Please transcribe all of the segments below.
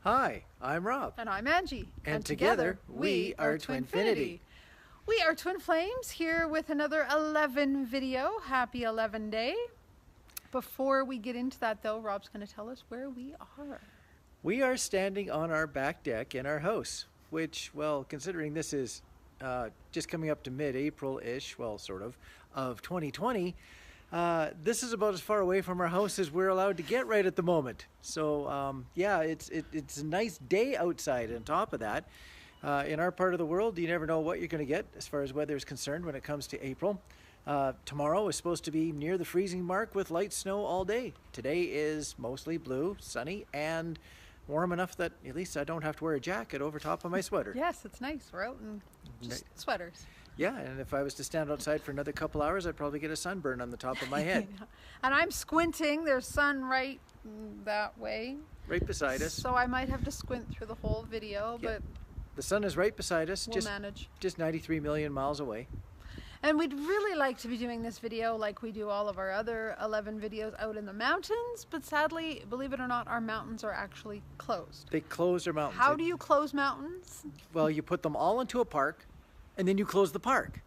Hi, I'm Rob. And I'm Angie. And together, we are TwinFinity. We are Twin Flames here with another 11 video. Happy 11 Day. Before we get into that though, Rob's going to tell us where we are. We are standing on our back deck in our house, which, well, considering this is just coming up to mid-April-ish, well, sort of 2020, this is about as far away from our house as we're allowed to get right at the moment. So, yeah, it's a nice day outside. On top of that, in our part of the world, you never know what you're going to get as far as weather is concerned when it comes to April. Tomorrow is supposed to be near the freezing mark with light snow all day. Today is mostly blue, sunny, and warm enough that at least I don't have to wear a jacket over top of my sweater. Yes, it's nice. We're out in just sweaters. Yeah, and if I was to stand outside for another couple hours, I'd probably get a sunburn on the top of my head. And I'm squinting. There's sun right that way. Right beside us. So I might have to squint through the whole video, but the sun is right beside us. We'll manage. Just 93 million miles away. And we'd really like to be doing this video like we do all of our other 11 videos out in the mountains, but sadly, believe it or not, our mountains are actually closed. They closed our mountains. How do you close mountains? Well, you put them all into a park, and then you close the park.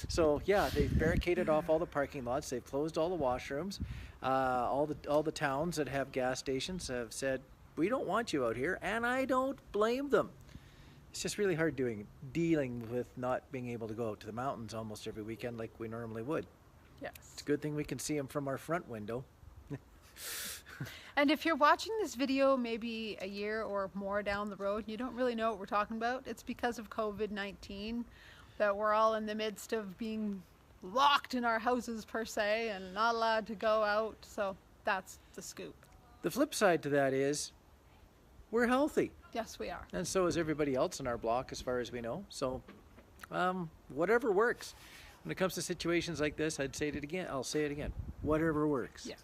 So yeah, they've barricaded off all the parking lots. They've closed all the washrooms. All the towns that have gas stations have said, we don't want you out here, and I don't blame them. It's just really hard dealing with not being able to go out to the mountains almost every weekend like we normally would. Yes. It's a good thing we can see them from our front window. And if you're watching this video maybe a year or more down the road and you don't really know what we're talking about, it's because of COVID-19 that we're all in the midst of being locked in our houses per se and not allowed to go out. So that's the scoop. The flip side to that is we're healthy. Yes, we are. And so is everybody else in our block as far as we know. So whatever works. When it comes to situations like this, I'll say it again. Whatever works. Yes.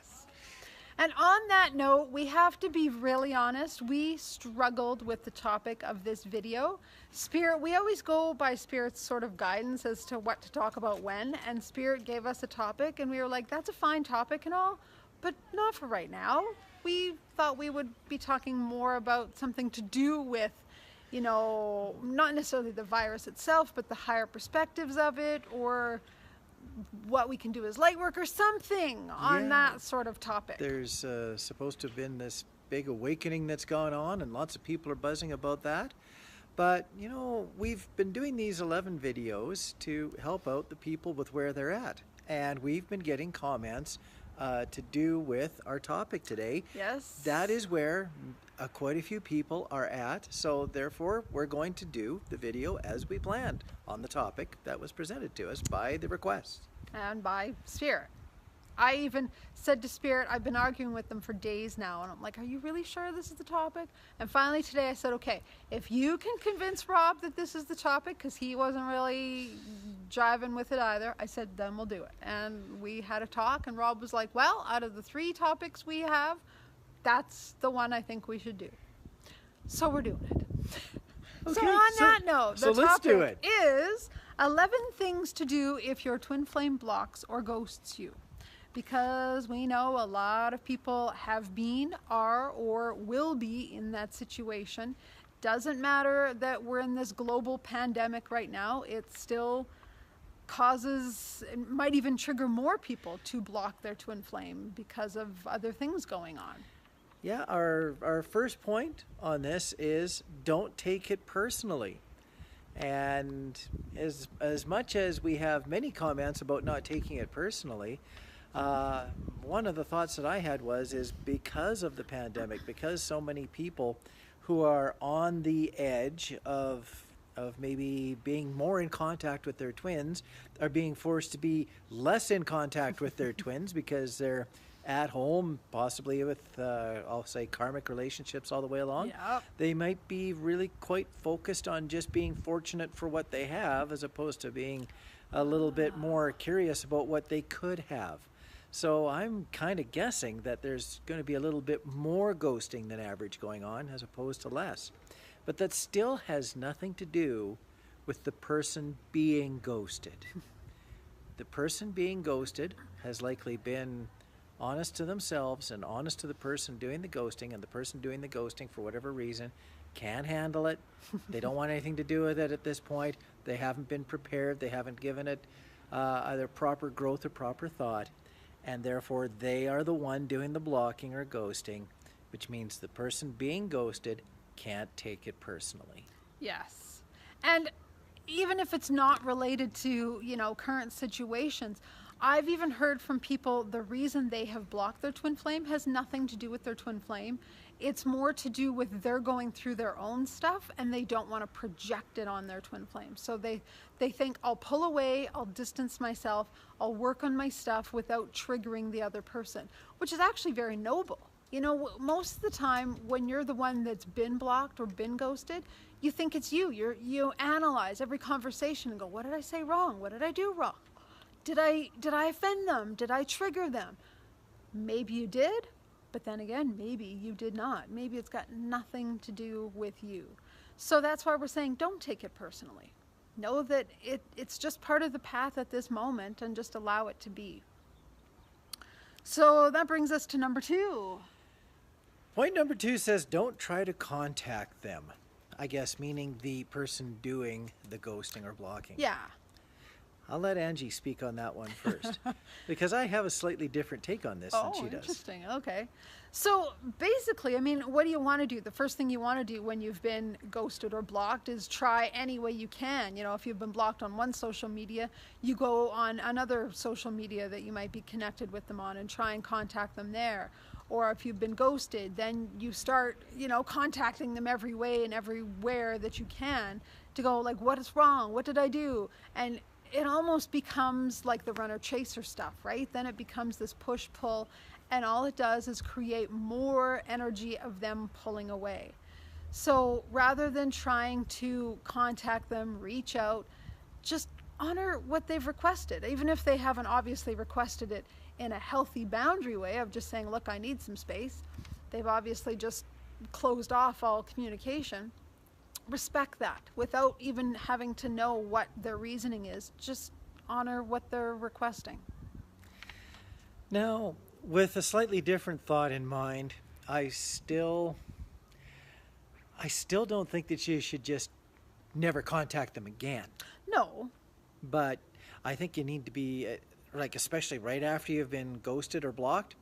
And on that note, we have to be really honest. We struggled with the topic of this video. Spirit, we always go by Spirit's sort of guidance as to what to talk about when. And Spirit gave us a topic and we were like, that's a fine topic and all, but not for right now. We thought we would be talking more about something to do with, you know, not necessarily the virus itself, but the higher perspectives of it, or what we can do as light workers, something on that sort of topic. There's supposed to have been this big awakening that's gone on, and lots of people are buzzing about that. But, you know, we've been doing these 11 videos to help out the people with where they're at. And we've been getting comments to do with our topic today. Yes. That is where quite a few people are at. So therefore, we're going to do the video as we planned on the topic that was presented to us by the request. And by Spirit. I even said to Spirit, I've been arguing with them for days now, and I'm like, are you really sure this is the topic? And finally today I said, okay, if you can convince Rob that this is the topic, because he wasn't really jiving with it either, I said, then we'll do it. And we had a talk, and Rob was like, well, out of the 3 topics we have, that's the one I think we should do. So we're doing it. Okay, so on that note, the topic is 11 things to do if your twin flame blocks or ghosts you. Because we know a lot of people have been, are, or will be in that situation. Doesn't matter that we're in this global pandemic right now, it still causes, it might even trigger more people to block their twin flame because of other things going on. Yeah, our first point on this is don't take it personally. And as much as we have many comments about not taking it personally, one of the thoughts that I had is because of the pandemic, because so many people who are on the edge of maybe being more in contact with their twins are being forced to be less in contact with their twins because they're at home, possibly with, I'll say, karmic relationships all the way along. Yep. They might be really quite focused on just being fortunate for what they have as opposed to being a little bit more curious about what they could have. So I'm kind of guessing that there's going to be a little bit more ghosting than average going on as opposed to less. But that still has nothing to do with the person being ghosted. The person being ghosted has likely been honest to themselves and honest to the person doing the ghosting, and the person doing the ghosting, for whatever reason, can't handle it. They don't want anything to do with it at this point. They haven't been prepared. They haven't given it either proper growth or proper thought, and therefore they are the one doing the blocking or ghosting, which means the person being ghosted can't take it personally. Yes. And even if it's not related to, current situations, I've even heard from people the reason they have blocked their twin flame has nothing to do with their twin flame. It's more to do with they're going through their own stuff and they don't want to project it on their twin flame. So they think, I'll pull away, I'll distance myself, I'll work on my stuff without triggering the other person, which is actually very noble. Most of the time when you're the one that's been blocked or been ghosted, you think it's you. You analyze every conversation and go, what did I say wrong? What did I do wrong? Did I offend them? Did I trigger them? Maybe you did, but then again, maybe you did not. Maybe it's got nothing to do with you. So that's why we're saying don't take it personally. Know that it's just part of the path at this moment and just allow it to be. So that brings us to number 2. Point number 2 says don't try to contact them. I guess meaning the person doing the ghosting or blocking. Yeah. I'll let Angie speak on that one first, because I have a slightly different take on this than she does. Oh, interesting. Okay. So basically, what do you want to do? The first thing you want to do when you've been ghosted or blocked is try any way you can. If you've been blocked on one social media, you go on another social media that you might be connected with them on and try and contact them there. Or if you've been ghosted, then you start, contacting them every way and everywhere that you can to go like, what is wrong? What did I do? And it almost becomes like the runner chaser stuff, right? Then it becomes this push pull, and all it does is create more energy of them pulling away. So rather than trying to contact them, reach out, just honor what they've requested, even if they haven't obviously requested it in a healthy boundary way of just saying, look, I need some space. They've obviously just closed off all communication. Respect that without even having to know what their reasoning is. Just honor what they're requesting. Now, with a slightly different thought in mind, I still don't think that you should just never contact them again. No. But I think you need to be, especially right after you've been ghosted or blocked,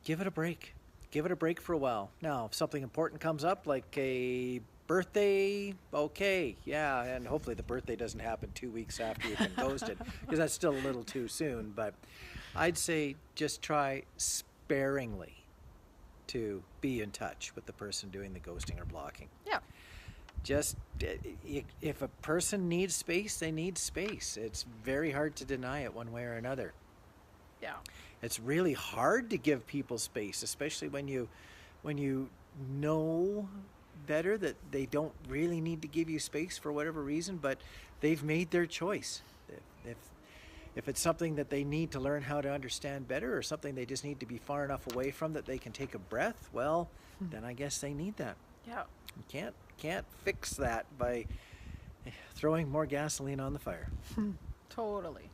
give it a break. Give it a break for a while. Now, if something important comes up, like a birthday, okay, yeah, and hopefully the birthday doesn't happen 2 weeks after you've been ghosted, because that's still a little too soon. But I'd say just try sparingly to be in touch with the person doing the ghosting or blocking. Yeah. Just, if a person needs space, they need space. It's very hard to deny it one way or another. Yeah. It's really hard to give people space, especially when you know better that they don't really need to give you space for whatever reason, but they've made their choice. If it's something that they need to learn how to understand better, or something they just need to be far enough away from that they can take a breath, well, then I guess they need that. Yeah. You can't fix that by throwing more gasoline on the fire. Totally.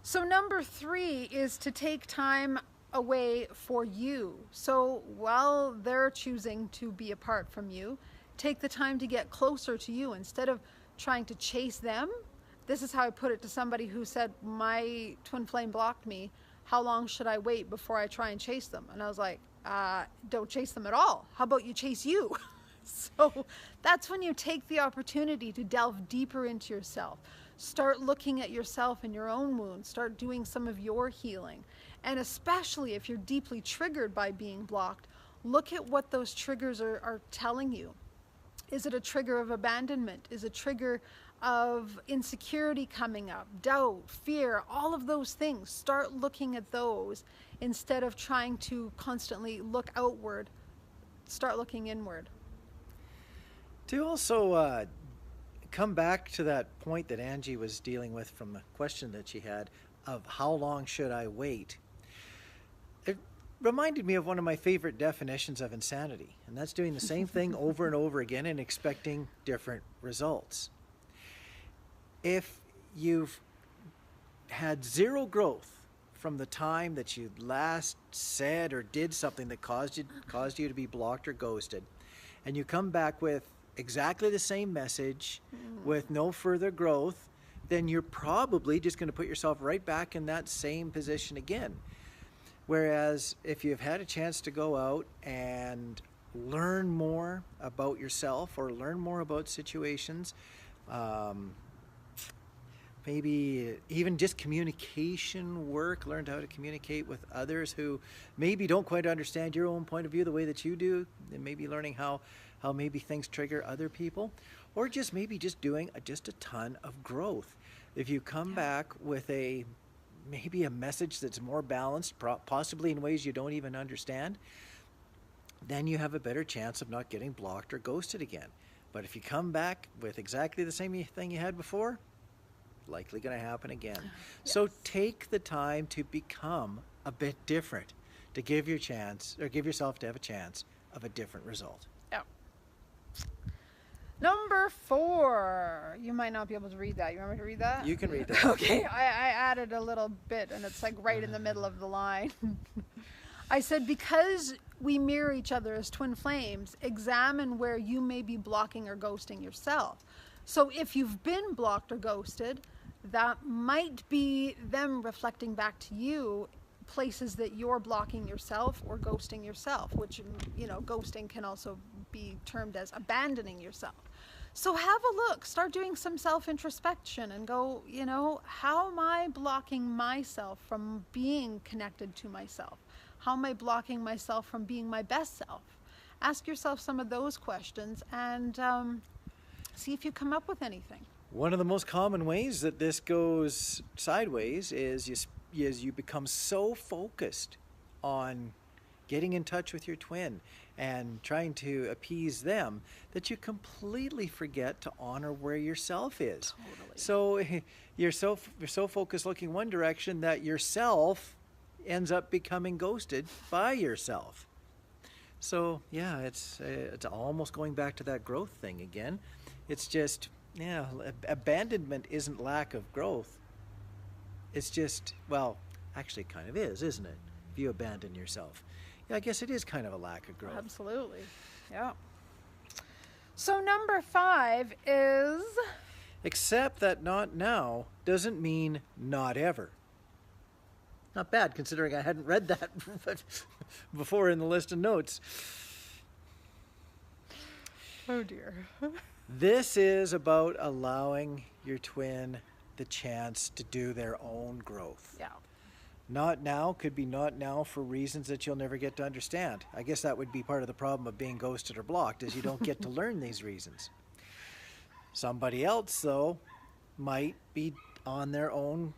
So number 3 is to take time away for you. So while they're choosing to be apart from you, take the time to get closer to you instead of trying to chase them. This is how I put it to somebody who said, my twin flame blocked me. How long should I wait before I try and chase them? And I was like, don't chase them at all. How about you chase you? So that's when you take the opportunity to delve deeper into yourself. Start looking at yourself and your own wounds. Start doing some of your healing. And especially if you're deeply triggered by being blocked, look at what those triggers are telling you. Is it a trigger of abandonment? Is it a trigger of insecurity coming up? Doubt, fear, all of those things. Start looking at those instead of trying to constantly look outward. Start looking inward. To also come back to that point that Angie was dealing with from the question that she had of how long should I wait, it reminded me of one of my favorite definitions of insanity, and that's doing the same thing over and over again and expecting different results. If you've had zero growth from the time that you last said or did something that caused you to be blocked or ghosted, and you come back with exactly the same message with no further growth, then you're probably just going to put yourself right back in that same position again. Whereas if you've had a chance to go out and learn more about yourself or learn more about situations, maybe even just communication work, learned how to communicate with others who maybe don't quite understand your own point of view the way that you do, and maybe learning how maybe things trigger other people, or just maybe just doing just a ton of growth. If you come back with maybe a message that's more balanced, possibly in ways you don't even understand, then you have a better chance of not getting blocked or ghosted again. But if you come back with exactly the same thing you had before, likely going to happen again. Yes. So take the time to become a bit different, to give yourself to have a chance of a different result. Yeah. Number 4. You might not be able to read that. You want me to read that? You can read that. Okay, I added a little bit, and it's like right in the middle of the line. I said, because we mirror each other as twin flames, examine where you may be blocking or ghosting yourself. So if you've been blocked or ghosted, that might be them reflecting back to you places that you're blocking yourself or ghosting yourself, which, ghosting can also be termed as abandoning yourself. So have a look, start doing some self-introspection and go, how am I blocking myself from being connected to myself? How am I blocking myself from being my best self? Ask yourself some of those questions and see if you come up with anything. One of the most common ways that this goes sideways is you become so focused on getting in touch with your twin and trying to appease them that you completely forget to honor where yourself is. Totally. So you're so focused looking one direction that yourself ends up becoming ghosted by yourself. So yeah, it's almost going back to that growth thing again. It's just, abandonment isn't lack of growth. It's just, actually it kind of is, isn't it? If you abandon yourself. Yeah, I guess it is kind of a lack of growth. Absolutely, yeah. So number 5 is... Except that not now doesn't mean not ever. Not bad, considering I hadn't read that before in the list of notes. Oh dear. This is about allowing your twin the chance to do their own growth. Yeah. Not now could be not now for reasons that you'll never get to understand. I guess that would be part of the problem of being ghosted or blocked, is you don't get to learn these reasons. Somebody else, though, might be on their own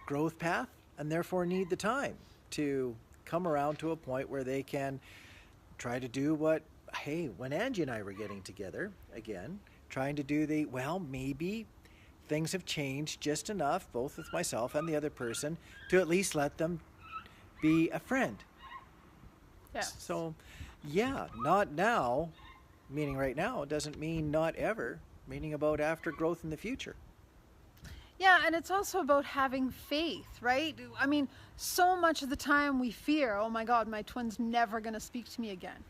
growth path and therefore need the time to come around to a point where they can try to do when Angie and I were getting together again, trying to do maybe things have changed just enough, both with myself and the other person, to at least let them be a friend. Yes. So, not now, meaning right now, doesn't mean not ever, meaning about after growth in the future. Yeah, and it's also about having faith, right? I mean, so much of the time we fear, oh my God, my twin's never going to speak to me again.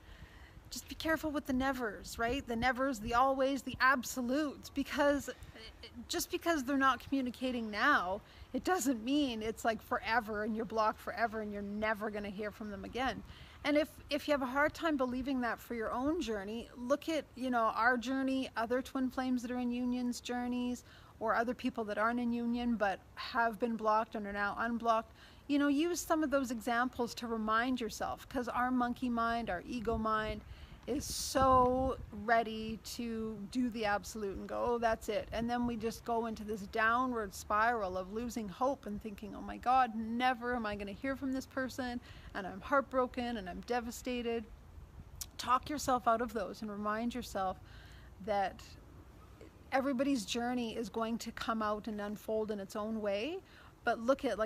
Just be careful with the nevers, right? The nevers, the always, the absolutes, because just because they're not communicating now, it doesn't mean it's like forever and you're blocked forever and you're never going to hear from them again. And if you have a hard time believing that for your own journey, look at, our journey, other twin flames that are in unions journeys, or other people that aren't in union but have been blocked and are now unblocked. Use some of those examples to remind yourself, because our monkey mind, our ego mind, is so ready to do the absolute and go, oh, that's it. And then we just go into this downward spiral of losing hope and thinking, oh my God, never am I going to hear from this person, and I'm heartbroken and I'm devastated. Talk yourself out of those and remind yourself that everybody's journey is going to come out and unfold in its own way. But look at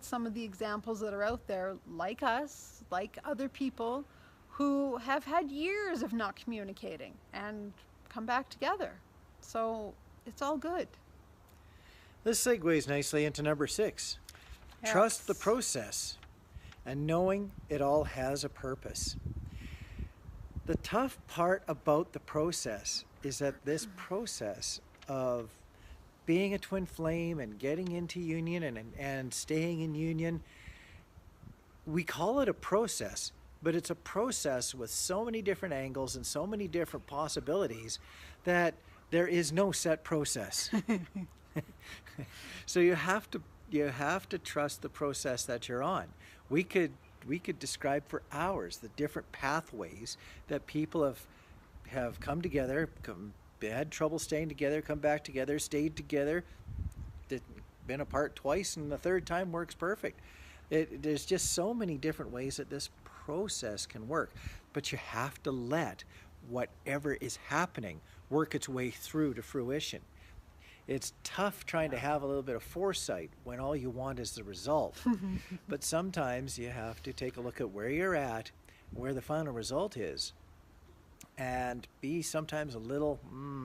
some of the examples that are out there, like us, like other people who have had years of not communicating and come back together. So it's all good. This segues nicely into number 6. Trust the process and knowing it all has a purpose. The tough part about the process is that this process of being a twin flame and getting into union and staying in union, we call it a process, but it's a process with so many different angles and so many different possibilities that there is no set process. So you have to trust the process that you're on. We could describe for hours the different pathways that people have come together, had trouble staying together, come back together, stayed together, been apart twice, and the third time works perfect. There's just so many different ways that this process can work, but you have to let whatever is happening work its way through to fruition. It's tough trying to have a little bit of foresight when all you want is the result. But sometimes you have to take a look at where you're at, where the final result is, and be sometimes a little,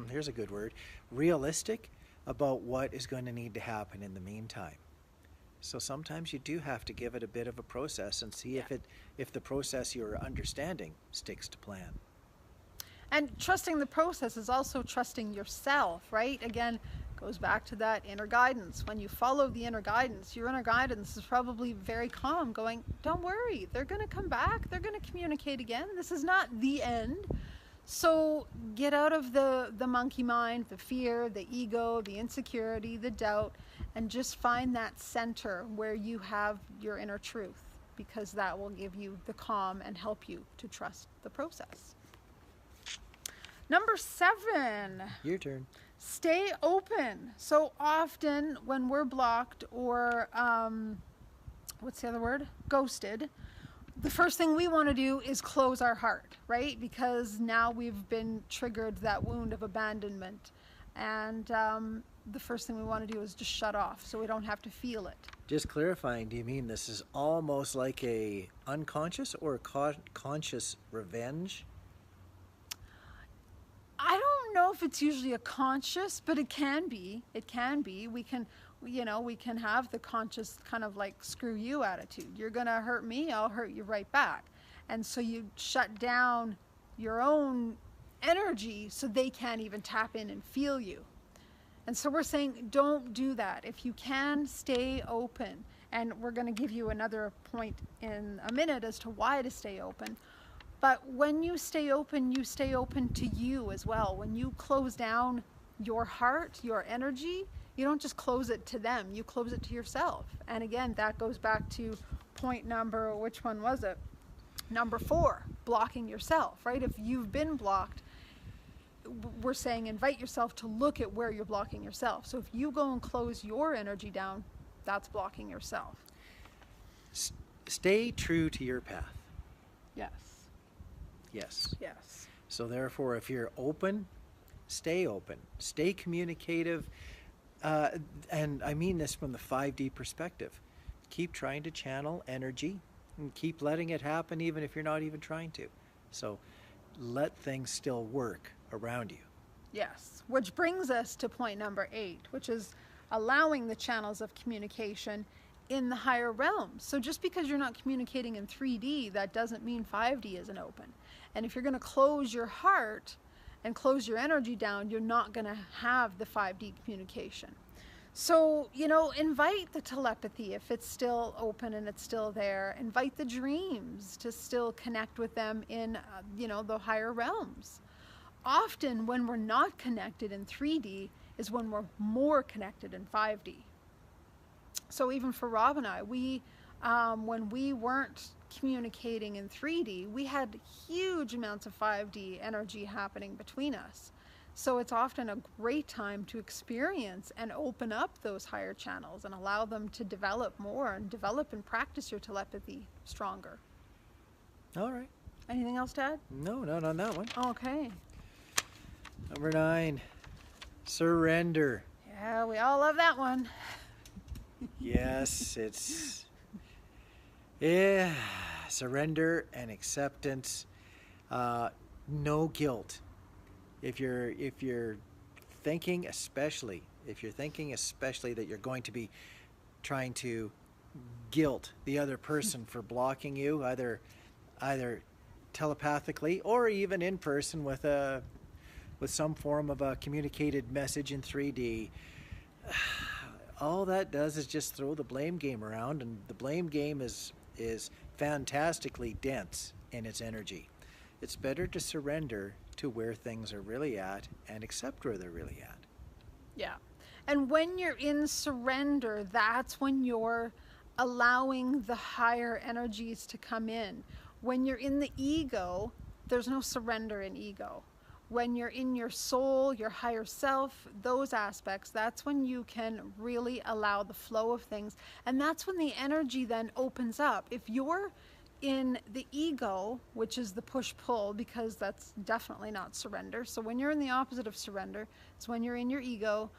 here's a good word, realistic about what is going to need to happen in the meantime. So sometimes you do have to give it a bit of a process and see if the process you're understanding sticks to plan. And trusting the process is also trusting yourself, right? Again, goes back to that inner guidance. When you follow the inner guidance, your inner guidance is probably very calm, going, don't worry, they're going to come back, they're going to communicate again. This is not the end. So get out of the monkey mind, the fear, the ego, the insecurity, the doubt, and just find that center where you have your inner truth, because that will give you the calm and help you to trust the process. Number 7. Your turn. Stay open. So often when we're blocked or, what's the other word? Ghosted, the first thing we want to do is close our heart, right? Because now we've been triggered that wound of abandonment. And the first thing we want to do is just shut off so we don't have to feel it. Just clarifying, do you mean this is almost like a unconscious or conscious revenge? I don't know if it's usually a conscious, but it can be. It can be. We can have the conscious kind of like screw you attitude. You're going to hurt me, I'll hurt you right back. And so you shut down your own energy so they can't even tap in and feel you. And so we're saying don't do that. If you can, stay open. And we're going to give you another point in a minute as to why to stay open. But when you stay open to you as well. When you close down your heart, your energy, you don't just close it to them, you close it to yourself. And again, that goes back to point number, which one was it? Number 4, blocking yourself, right? If you've been blocked, we're saying invite yourself to look at where you're blocking yourself. So if you go and close your energy down, that's blocking yourself. Stay true to your path. Yes. Yes. Yes. So therefore, if you're open, stay open. Stay communicative. And I mean this from the 5D perspective. Keep trying to channel energy and keep letting it happen even if you're not even trying to. So let things still work around you. Yes. Which brings us to point number 8, which is allowing the channels of communication in the higher realms. So just because you're not communicating in 3D, that doesn't mean 5D isn't open. And if you're going to close your heart and close your energy down, you're not going to have the 5D communication. So, invite the telepathy if it's still open and it's still there. Invite the dreams to still connect with them in, the higher realms. Often when we're not connected in 3D is when we're more connected in 5D. So even for Rob and I, when we weren't communicating in 3D, we had huge amounts of 5D energy happening between us. So it's often a great time to experience and open up those higher channels and allow them to develop more and develop and practice your telepathy stronger. All right. Anything else to add? No, not on that one. Okay. Number 9, surrender. Yeah, we all love that one. Yes, it's surrender and acceptance. No guilt. If you're thinking especially that you're going to be trying to guilt the other person for blocking you, either telepathically or even in person with some form of a communicated message in 3D. All that does is just throw the blame game around, and the blame game is fantastically dense in its energy. It's better to surrender to where things are really at and accept where they're really at. Yeah. And when you're in surrender, that's when you're allowing the higher energies to come in. When you're in the ego, there's no surrender in ego. When you're in your soul, your higher self, those aspects, that's when you can really allow the flow of things. And that's when the energy then opens up. If you're in the ego, which is the push-pull, because that's definitely not surrender. So when you're in the opposite of surrender, it's when you're in your ego,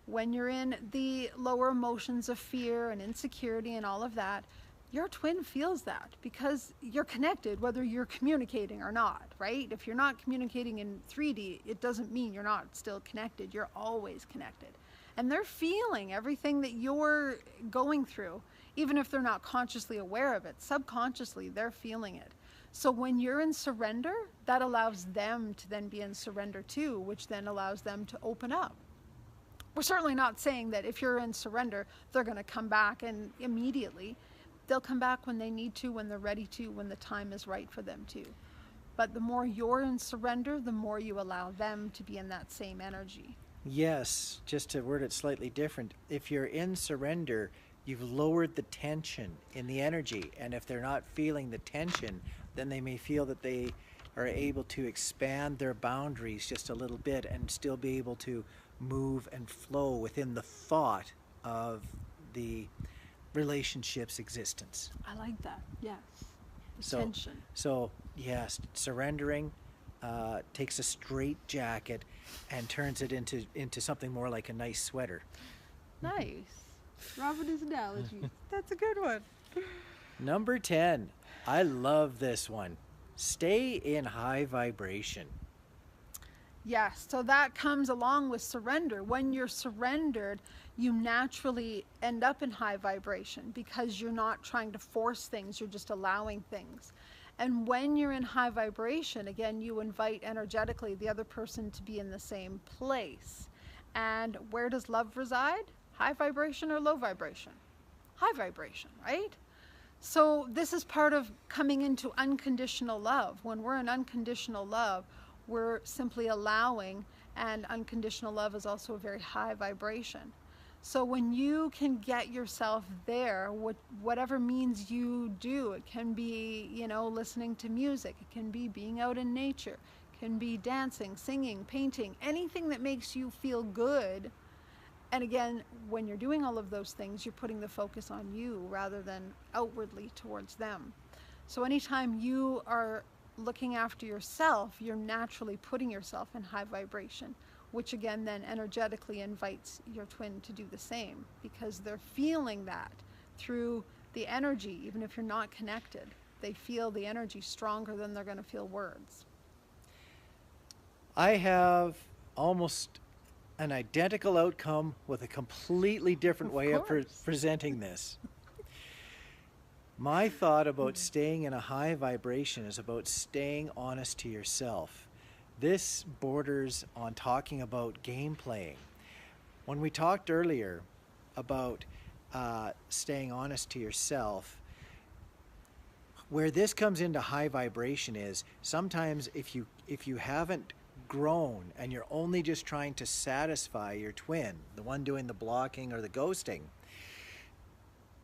when you're in the lower emotions of fear and insecurity and all of that. Your twin feels that because you're connected, whether you're communicating or not, right? If you're not communicating in 3D, it doesn't mean you're not still connected. You're always connected. And they're feeling everything that you're going through, even if they're not consciously aware of it. Subconsciously, they're feeling it. So when you're in surrender, that allows them to then be in surrender too, which then allows them to open up. We're certainly not saying that if you're in surrender, they're going to come back and immediately. They'll come back when they need to, when they're ready to, when the time is right for them to. But the more you're in surrender, the more you allow them to be in that same energy. Yes, just to word it slightly different. If you're in surrender, you've lowered the tension in the energy. And if they're not feeling the tension, then they may feel that they are able to expand their boundaries just a little bit and still be able to move and flow within the thought of the relationship's existence. I like that. Yes. The tension. So yes, surrendering takes a straight jacket and turns it into something more like a nice sweater. Nice. Robert is analogy. That's a good one. Number 10. I love this one. Stay in high vibration. Yes, so that comes along with surrender. When you're surrendered, you naturally end up in high vibration because you're not trying to force things, you're just allowing things. And when you're in high vibration, again, you invite energetically the other person to be in the same place. And where does love reside? High vibration or low vibration? High vibration, right? So this is part of coming into unconditional love. When we're in unconditional love, we're simply allowing, and unconditional love is also a very high vibration. So when you can get yourself there, whatever means you do, it can be, listening to music, it can be being out in nature, it can be dancing, singing, painting, anything that makes you feel good. And again, when you're doing all of those things, you're putting the focus on you rather than outwardly towards them. So anytime you are looking after yourself, you're naturally putting yourself in high vibration, which again then energetically invites your twin to do the same because they're feeling that through the energy. Even if you're not connected, they feel the energy stronger than they're going to feel words. I have almost an identical outcome with a completely different way of presenting this. My thought about staying in a high vibration is about staying honest to yourself. This borders on talking about game playing. When we talked earlier about staying honest to yourself, where this comes into high vibration is sometimes if you haven't grown and you're only just trying to satisfy your twin, the one doing the blocking or the ghosting,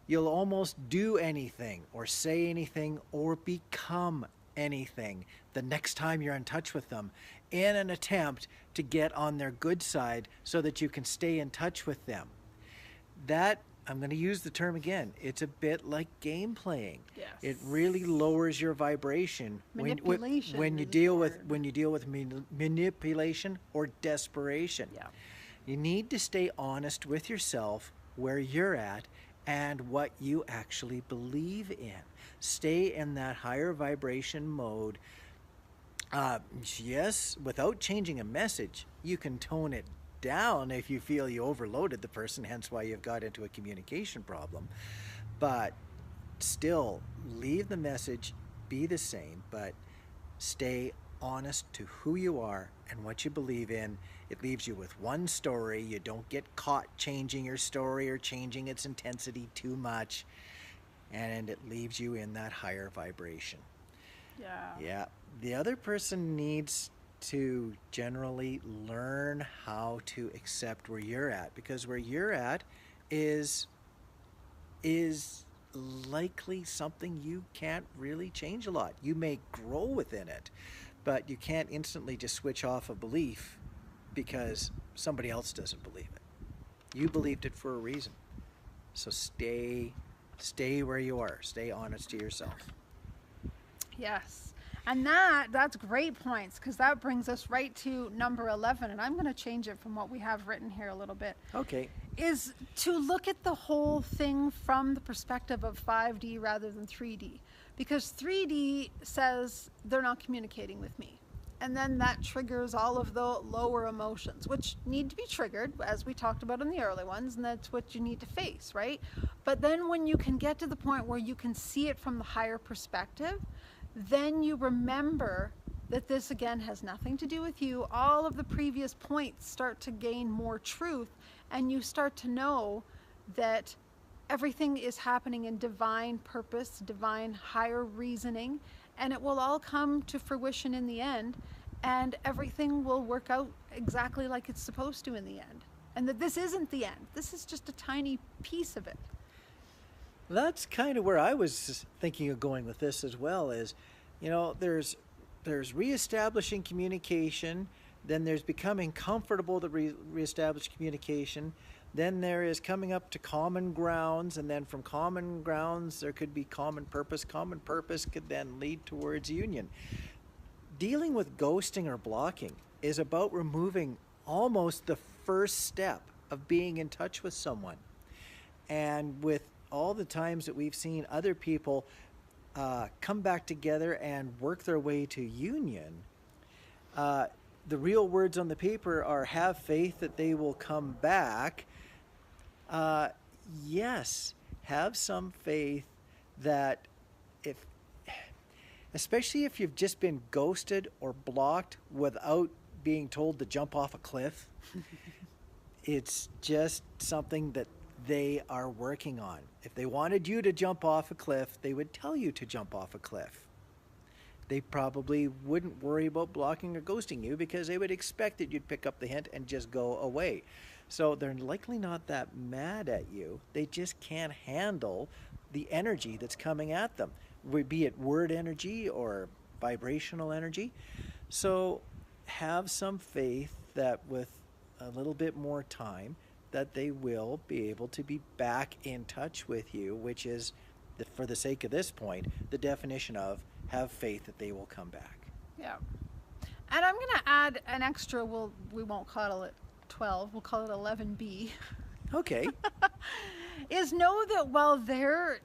you'll almost do anything or say anything or become anything the next time you're in touch with them in an attempt to get on their good side so that you can stay in touch with them. That, I'm going to use the term again, it's a bit like game playing. Yes. It really lowers your vibration when you deal with manipulation or desperation. Yeah. You need to stay honest with yourself where you're at and what you actually believe in. Stay in that higher vibration mode. Yes, without changing a message, you can tone it down if you feel you overloaded the person, hence why you've got into a communication problem. but still leave the message, be the same, but stay honest to who you are and what you believe in. It leaves you with one story. You don't get caught changing your story or changing its intensity too much, and it leaves you in that higher vibration. Yeah. The other person needs to generally learn how to accept where you're at, because where you're at is likely something you can't really change a lot. You may grow within it, but you can't instantly just switch off a belief because somebody else doesn't believe it. You believed it for a reason. So stay where you are. Stay honest to yourself. Yes. And that's great points, because that brings us right to number 11, and I'm going to change it from what we have written here a little bit. Okay. Is to look at the whole thing from the perspective of 5D rather than 3D. Because 3D says they're not communicating with me. And then that triggers all of the lower emotions, which need to be triggered, as we talked about in the early ones, and that's what you need to face, right? But then when you can get to the point where you can see it from the higher perspective, then you remember that this, again, has nothing to do with you. All of the previous points start to gain more truth, and you start to know that everything is happening in divine purpose, divine higher reasoning, and it will all come to fruition in the end, and everything will work out exactly like it's supposed to in the end. And that this isn't the end. This is just a tiny piece of it. That's kind of where I was thinking of going with this as well, is, there's reestablishing communication, then there's becoming comfortable to reestablish communication, then there is coming up to common grounds, and then from common grounds there could be common purpose. Common purpose could then lead towards union. Dealing with ghosting or blocking is about removing almost the first step of being in touch with someone. And with all the times that we've seen other people come back together and work their way to union, the real words on the paper are have faith that they will come back. Yes, have some faith that especially if you've just been ghosted or blocked without being told to jump off a cliff, it's just something that they are working on. If they wanted you to jump off a cliff, they would tell you to jump off a cliff. They probably wouldn't worry about blocking or ghosting you because they would expect that you'd pick up the hint and just go away. So they're likely not that mad at you. They just can't handle the energy that's coming at them, be it word energy or vibrational energy. So have some faith that with a little bit more time, that they will be able to be back in touch with you, which is, for the sake of this point, the definition of have faith that they will come back. Yeah. And I'm going to add an extra, we won't call it 12, we'll call it 11B. Okay. Is know that while they're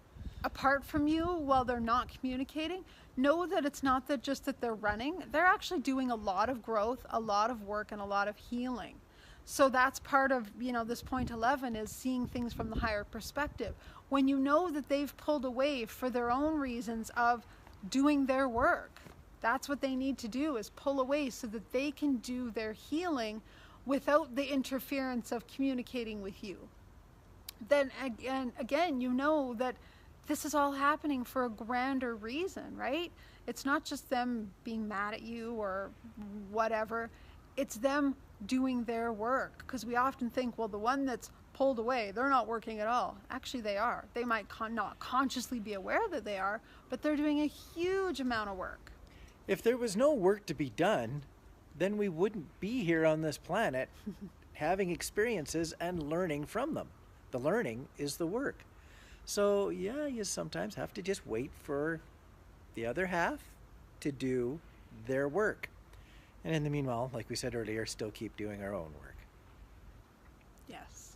apart from you, while they're not communicating, know that it's not that just that they're running. They're actually doing a lot of growth, a lot of work, and a lot of healing. So that's part of, this point 11 is seeing things from the higher perspective. When you know that they've pulled away for their own reasons of doing their work, that's what they need to do, is pull away so that they can do their healing without the interference of communicating with you. Then again, you know that this is all happening for a grander reason, right? It's not just them being mad at you or whatever. It's them doing their work, because we often think, well, the one that's pulled away, they're not working at all. Actually, they are. They might not consciously be aware that they are, but they're doing a huge amount of work. If there was no work to be done, then we wouldn't be here on this planet having experiences and learning from them. The learning is the work. So yeah, you sometimes have to just wait for the other half to do their work. And in the meanwhile, like we said earlier, still keep doing our own work. Yes.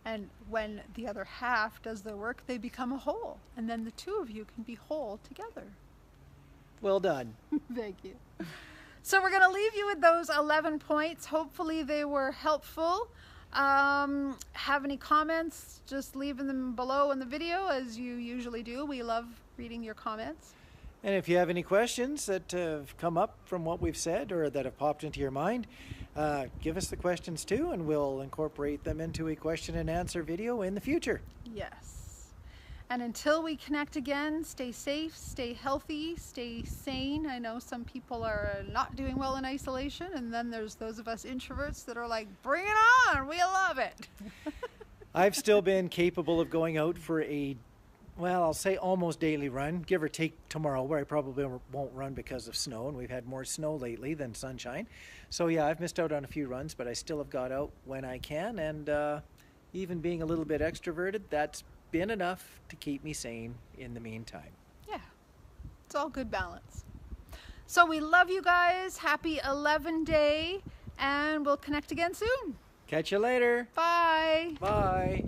And when the other half does their work, they become a whole. And then the two of you can be whole together. Well done. Thank you. So we're going to leave you with those 11 points. Hopefully they were helpful. Have any comments, just leaving them below in the video as you usually do. We love reading your comments. And if you have any questions that have come up from what we've said or that have popped into your mind, give us the questions too, and we'll incorporate them into a question and answer video in the future. Yes. And until we connect again, stay safe, stay healthy, stay sane. I know some people are not doing well in isolation, and then there's those of us introverts that are like, bring it on, we love it. I've still been capable of going out for a, well, I'll say almost daily run, give or take tomorrow, where I probably won't run because of snow, and we've had more snow lately than sunshine. So yeah, I've missed out on a few runs, but I still have got out when I can, and even being a little bit extroverted, that's been enough to keep me sane in the meantime. Yeah, it's all good balance. So we love you guys. Happy 11 Day, and we'll connect again soon. Catch you later. Bye. Bye.